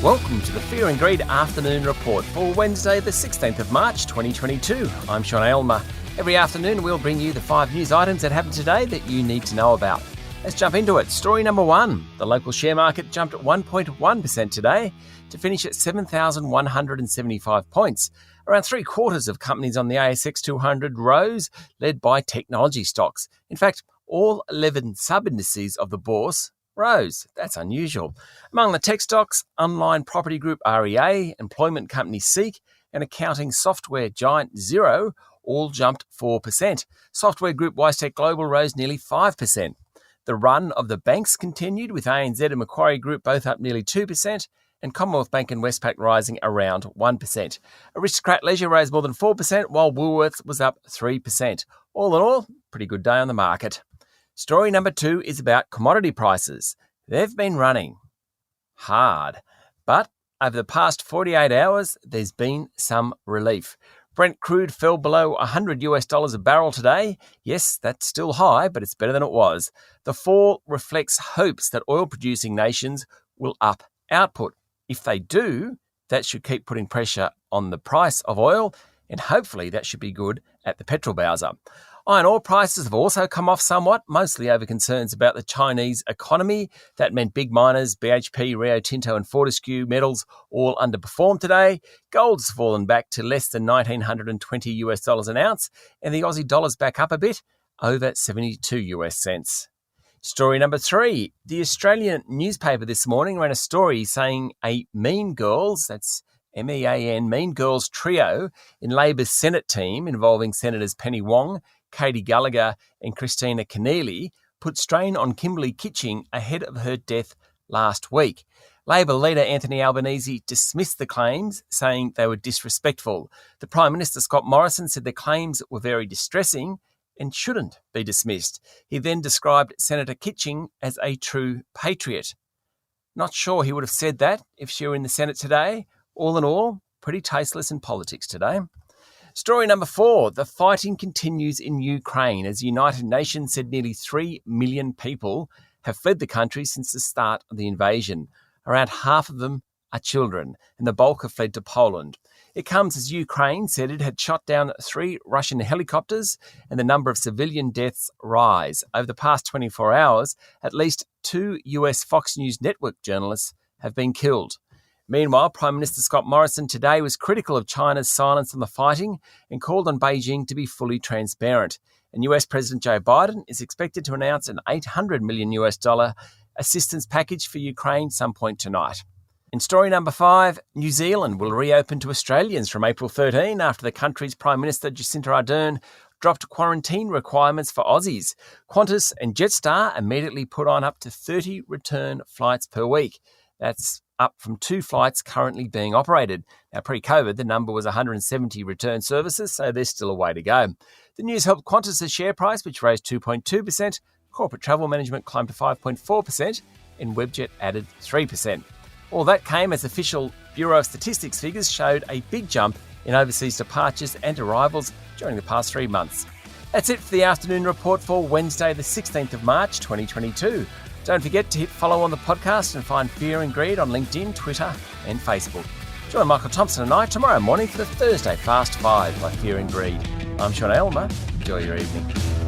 Welcome to the Fear and Greed Afternoon Report for Wednesday, the 16th of March 2022. I'm Sean Aylmer. Every afternoon we'll bring you the 5 news items that happened today that you need to know about. Let's jump into it. Story number 1. The local share market jumped at 1.1% today to finish at 7,175 points. Around 3/4 of companies on the ASX 200 rose, led by technology stocks. In fact, all 11 sub-indices of the bourse rose. That's unusual. Among the tech stocks, online property group REA, employment company Seek, and accounting software giant Xero all jumped 4%. Software group WiseTech Global rose nearly 5%. The run of the banks continued, with ANZ and Macquarie Group both up nearly 2%, and Commonwealth Bank and Westpac rising around 1%. Aristocrat Leisure rose more than 4%, while Woolworths was up 3%. All in all, pretty good day on the market. Story number 2 is about commodity prices. They've been running hard, but over the past 48 hours, there's been some relief. Brent crude fell below $100 a barrel today. Yes, that's still high, but it's better than it was. The fall reflects hopes that oil-producing nations will up output. If they do, that should keep putting pressure on the price of oil, and hopefully that should be good at the petrol bowser. Iron ore prices have also come off somewhat, mostly over concerns about the Chinese economy. That meant big miners, BHP, Rio Tinto and Fortescue Metals all underperformed today. Gold's fallen back to less than $1,920 an ounce, and the Aussie dollar's back up a bit, over 72 US cents. Story number 3. The Australian newspaper this morning ran a story saying a Mean Girls, that's MEAN, Mean Girls trio in Labor's Senate team involving Senators Penny Wong, Katie Gallagher and Christina Keneally put strain on Kimberley Kitching ahead of her death last week. Labor leader Anthony Albanese dismissed the claims, saying they were disrespectful. The Prime Minister Scott Morrison said the claims were very distressing and shouldn't be dismissed. He then described Senator Kitching as a true patriot. Not sure he would have said that if she were in the Senate today. All in all, pretty tasteless in politics today. Story number 4. The fighting continues in Ukraine as the United Nations said nearly 3 million people have fled the country since the start of the invasion. Around half of them are children, and the bulk have fled to Poland. It comes as Ukraine said it had shot down 3 Russian helicopters, and the number of civilian deaths rise. Over the past 24 hours, at least 2 US Fox News Network journalists have been killed. Meanwhile, Prime Minister Scott Morrison today was critical of China's silence on the fighting and called on Beijing to be fully transparent. And US President Joe Biden is expected to announce an $800 million assistance package for Ukraine some point tonight. In story number 5, New Zealand will reopen to Australians from April 13 after the country's Prime Minister Jacinda Ardern dropped quarantine requirements for Aussies. Qantas and Jetstar immediately put on up to 30 return flights per week. That's up from 2 flights currently being operated. Now, pre-COVID, the number was 170 return services, so there's still a way to go. The news helped Qantas' share price, which rose 2.2%. Corporate travel management climbed to 5.4%, and Webjet added 3%. All that came as official Bureau of Statistics figures showed a big jump in overseas departures and arrivals during the past 3 months. That's it for the afternoon report for Wednesday, the 16th of March, 2022. Don't forget to hit follow on the podcast and find Fear and Greed on LinkedIn, Twitter and Facebook. Join Michael Thompson and I tomorrow morning for the Thursday Fast 5 by Fear and Greed. I'm Sean Aylmer. Enjoy your evening.